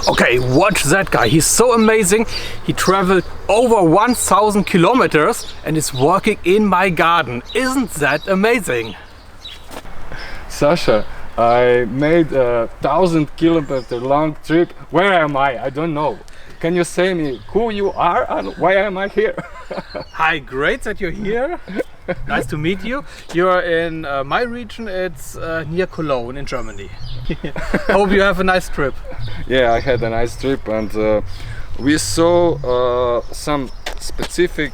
Okay, watch that guy. He's so amazing. He traveled over 1,000 kilometers and is working in my garden. Isn't that amazing? Sasha, I made a 1,000-kilometer long trip. Where am I? I don't know. Can you say me who you are and why am I here? Hi, great that you're here. Nice to meet you. You're in my region. It's near Cologne in Germany. Hope you have a nice trip. Yeah, I had a nice trip and we saw some specific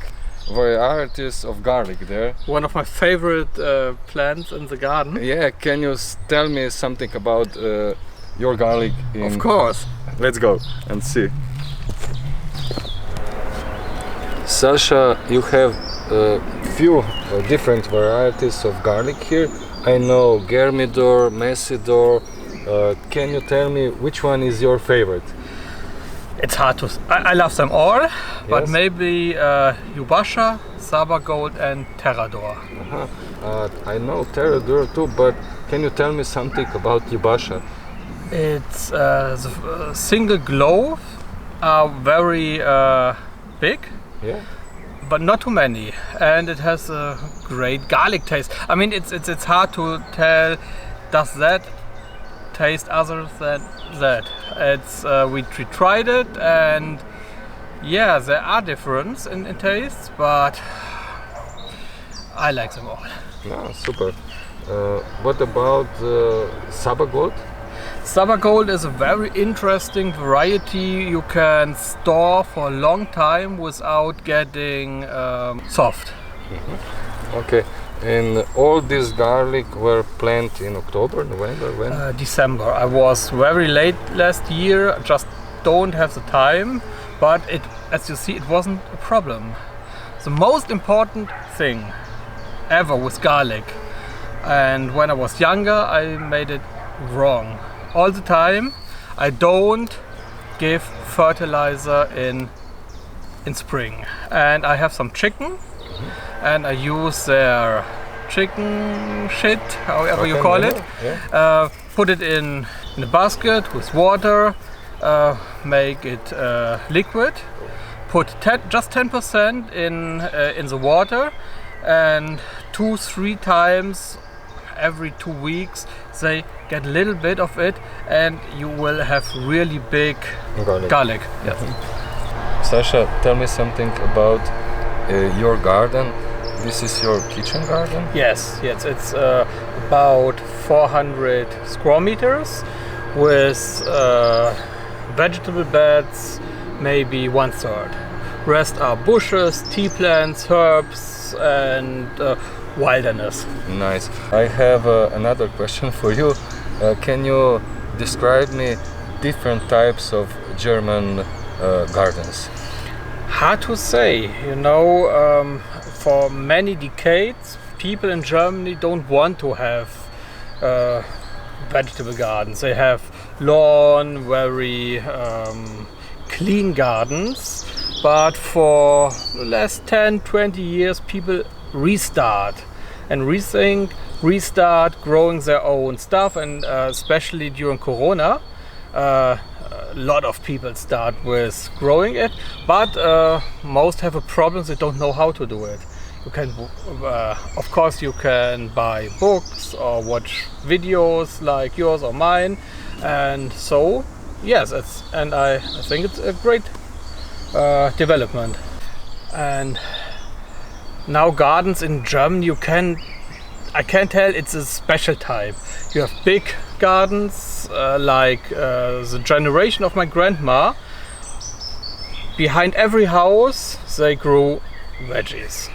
varieties of garlic there. One of my favorite plants in the garden. Yeah, can you tell me something about your garlic? Of course. Let's go and see. Sasha, you have a few different varieties of garlic here. I know Germidor, Messidor. Can you tell me which one is your favorite? It's hard to. I love them all, but Yes. maybe Yubasha, Saba Gold, and Terrador. I know Terrador too, but can you tell me something about Yubasha? It's the single globe are very big, Yeah. but not too many, and it has a great garlic taste. I mean, it's hard to tell. Does that taste other than that? It's we tried it, and yeah, there are differences in tastes, but I like them all. Ah, super. What about Saba Gold? Saba Gold is a very interesting variety you can store for a long time without getting soft. Okay. And all this garlic were planted in October, November, when? December. I was very late last year, just don't have the time, but it, as you see, it wasn't a problem. The most important thing ever with garlic, and when I was younger I made it wrong. All the time I don't give fertilizer in spring, and I have some chicken and I use their chicken shit, however you call it. Yeah. Put it in a basket with water, make it liquid, put just 10% in the water, and 2-3 times every 2 weeks they get a little bit of it, and you will have really big garlic. Yes. Sasha, tell me something about your garden. This is your kitchen garden? Yes, it's about 400 square meters with vegetable beds, maybe 1/3. Rest are bushes, tea plants, herbs, and wilderness. Nice. I have another question for you. Can you describe me different types of German gardens? Hard to say, you know. For many decades, people in Germany don't want to have vegetable gardens. They have lawn, very clean gardens. But for the last 10-20 years, people restart growing their own stuff, and especially during Corona, a lot of people start with growing it, but most have a problem. They don't know how to do it. You can, of course, you can buy books or watch videos like yours or mine, and so yes, I think it's a great development. And now gardens in Germany, I can tell it's a special type. You have big gardens like the generation of my grandma. Behind every house they grew veggies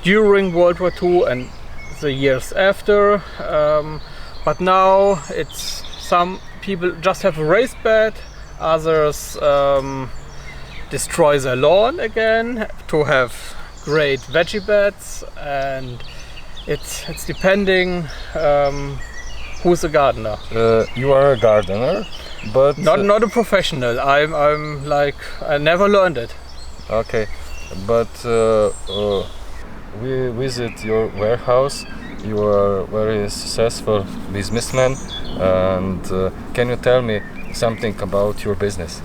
during World War II and the years after, but now it's some people just have a raised bed, others destroy their lawn again to have great veggie beds, and it's depending who's a gardener. You are a gardener, but not a professional. I'm like, I never learned it. okay, but we visit your warehouse. You are very successful businessman, and can you tell me something about your business?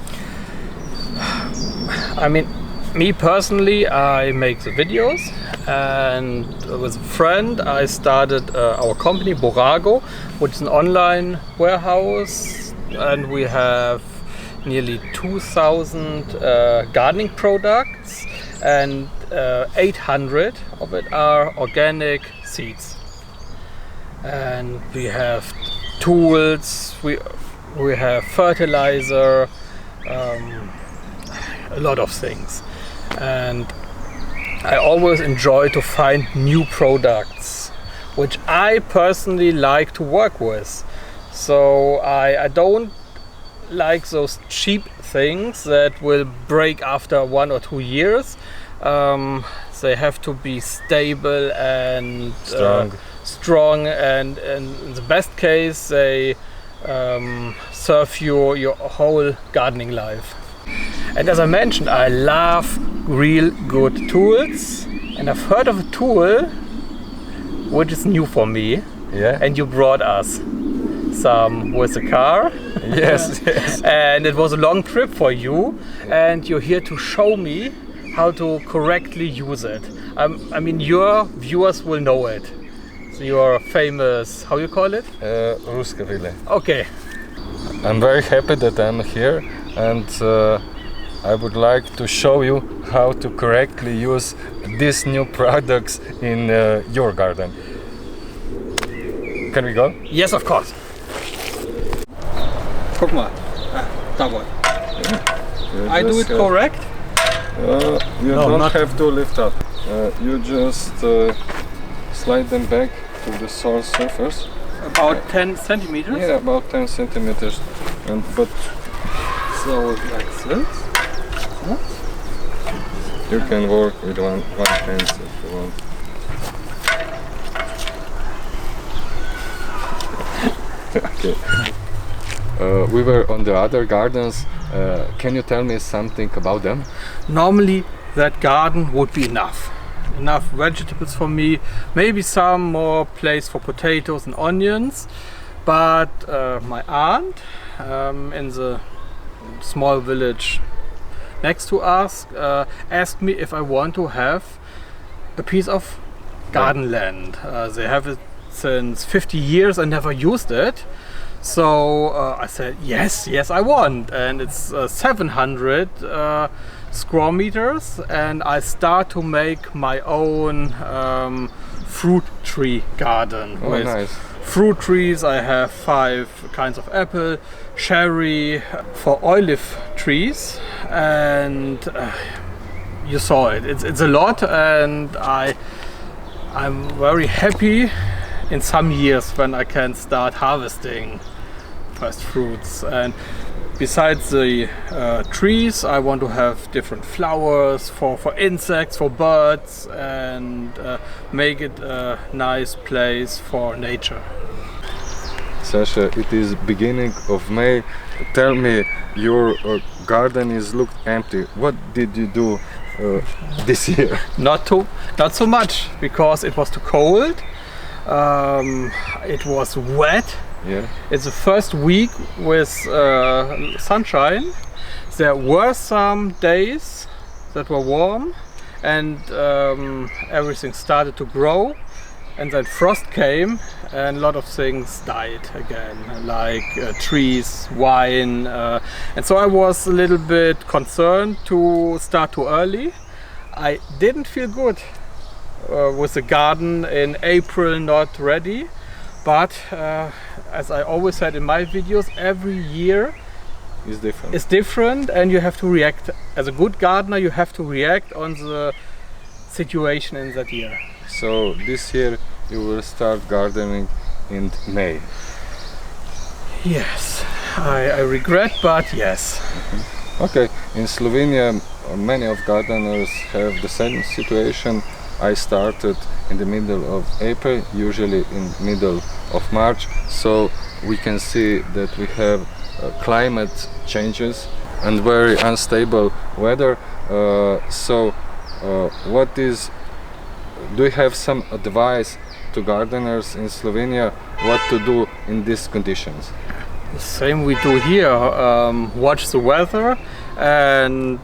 I mean, me personally, I make the videos, and with a friend I started our company Borago, which is an online warehouse, and we have nearly 2,000 gardening products, and 800 of it are organic seeds. And we have tools, we have fertilizer, a lot of things. And I always enjoy to find new products which I personally like to work with. So I don't like those cheap things that will break after 1 or 2 years. They have to be stable and strong, and in the best case they serve your whole gardening life. And as I mentioned, I love real good tools, and I've heard of a tool which is new for me. Yeah. And you brought us some with the car. Yes, yes. And it was a long trip for you, and you're here to show me how to correctly use it. I mean, your viewers will know it. So your famous, how you call it? Ruskaville. Okay. I'm very happy that I'm here, and I would like to show you how to correctly use these new products in your garden. Can we go? Yes, of course. Guck mal. Da war. I do it correct? You No, don't not- have to lift up. You just slide them back to the soil surface. About 10 centimeters. Yeah, about 10 centimeters. But So like this. you can work with one hand if you want. Okay. We were on the other gardens. Can you tell me something about them? Normally that garden would be enough vegetables for me, maybe some more place for potatoes and onions, but my aunt in the small village next to us asked me if I want to have a piece of garden land. They have it since 50 years and never used it. So I said, yes, I want. And it's 700 square meters, and I start to make my own fruit tree garden. Oh, with nice. fruit trees. I have 5 kinds of apple, cherry, 4 olive trees, and you saw it. It's a lot, and I'm very happy in some years when I can start harvesting first fruits. And besides the trees, I want to have different flowers for insects, for birds, and make it a nice place for nature. Sasha, it is beginning of May. Tell me, your garden is looked empty. What did you do this year? Not so much, because it was too cold. It was wet. Yeah. It's the first week with sunshine. There were some days that were warm, and everything started to grow, and then frost came and a lot of things died again, like trees, wine, and so I was a little bit concerned to start too early. I didn't feel good with the garden in April, not ready, but as I always said in my videos, every year It's different. is different, and you have to react. As a good gardener, you have to react on the situation in that year. So this year you will start gardening in May. Yes, I regret, but yes. Okay, in Slovenia many of gardeners have the same situation. I started in the middle of April, usually in middle of March, so we can see that we have climate changes and very unstable weather. Do you have some advice to gardeners in Slovenia what to do in these conditions? The same we do here. Watch the weather and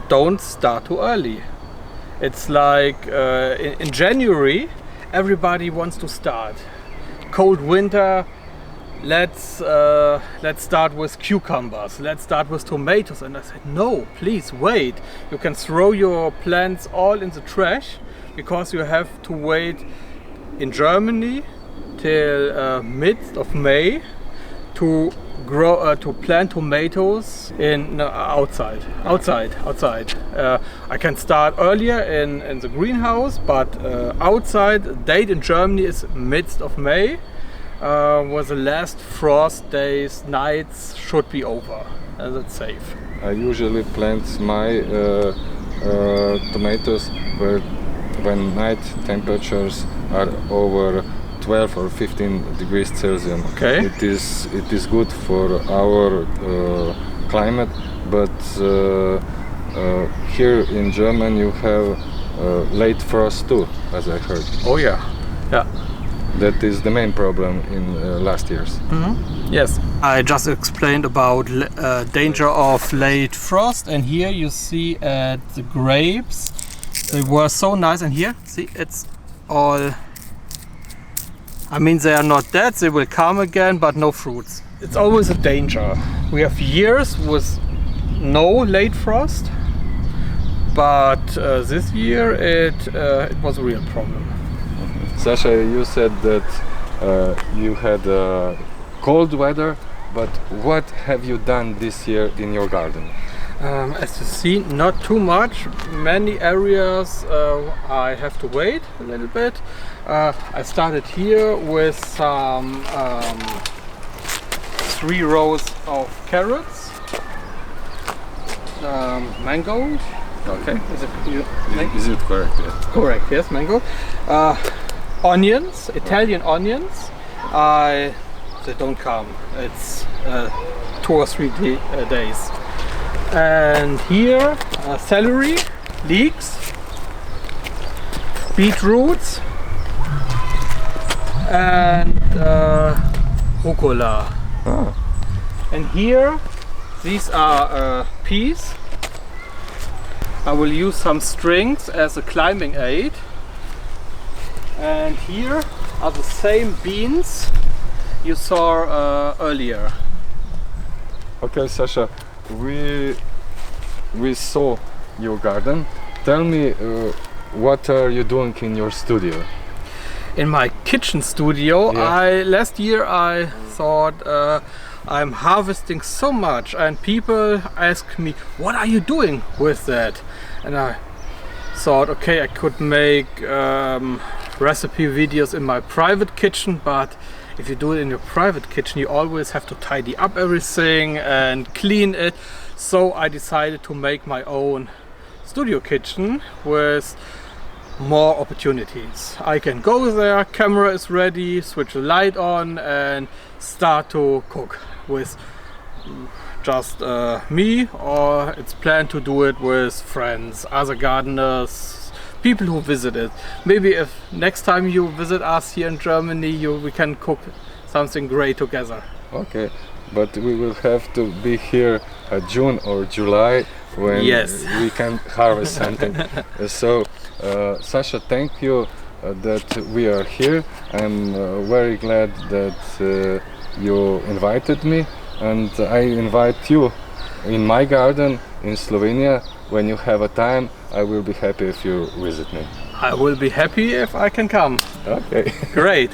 don't start too early. It's like in January, everybody wants to start. Cold winter, let's start with cucumbers, let's start with tomatoes. And I said, no, please wait. You can throw your plants all in the trash because you have to wait in Germany till mid of May to grow to plant tomatoes in outside. I can start earlier in the greenhouse, but outside, the date in Germany is midst of May, where the last frost days, nights should be over, and it's safe. I usually plant my tomatoes when night temperatures are over 12 or 15 degrees Celsius. Okay. It is good for our climate, but here in Germany you have late frost too, as I heard. Oh yeah, yeah. That is the main problem in last years. Mm-hmm. Yes, I just explained about danger of late frost, and here you see at the grapes, they were so nice, and here, see, it's all, I mean, they are not dead, they will come again, but no fruits. It's always a danger. We have years with no late frost, but this year it was a real problem. Sasha, you said that you had cold weather, but what have you done this year in your garden? As you see, not too much. Many areas I have to wait a little bit. I started here with some 3 rows of carrots, mango. Okay. Is it correct? Yes. Correct. Yes, mango. Onions, Italian onions. They don't come. It's 2 or 3 days. And here, celery, leeks, beetroots, and rucola. Oh. And here, these are peas. I will use some strings as a climbing aid. And here are the same beans you saw earlier. Okay, Sasha, we saw your garden. Tell me, what are you doing in your studio? In my kitchen studio, Yeah. last year I thought I'm harvesting so much, and people ask me, what are you doing with that? And I thought, okay, I could make recipe videos in my private kitchen, but if you do it in your private kitchen, you always have to tidy up everything and clean it. So I decided to make my own studio kitchen with more opportunities. I can go there, camera is ready, switch the light on and start to cook with just me, or it's planned to do it with friends, other gardeners, people who visit it. Maybe if next time you visit us here in Germany, we can cook something great together. Okay, but we will have to be here June or July when we can harvest something. So, Sasha, thank you that we are here. I'm very glad that you invited me, and I invite you in my garden in Slovenia. When you have a time, I will be happy if you visit me. I will be happy if I can come. Okay. Great.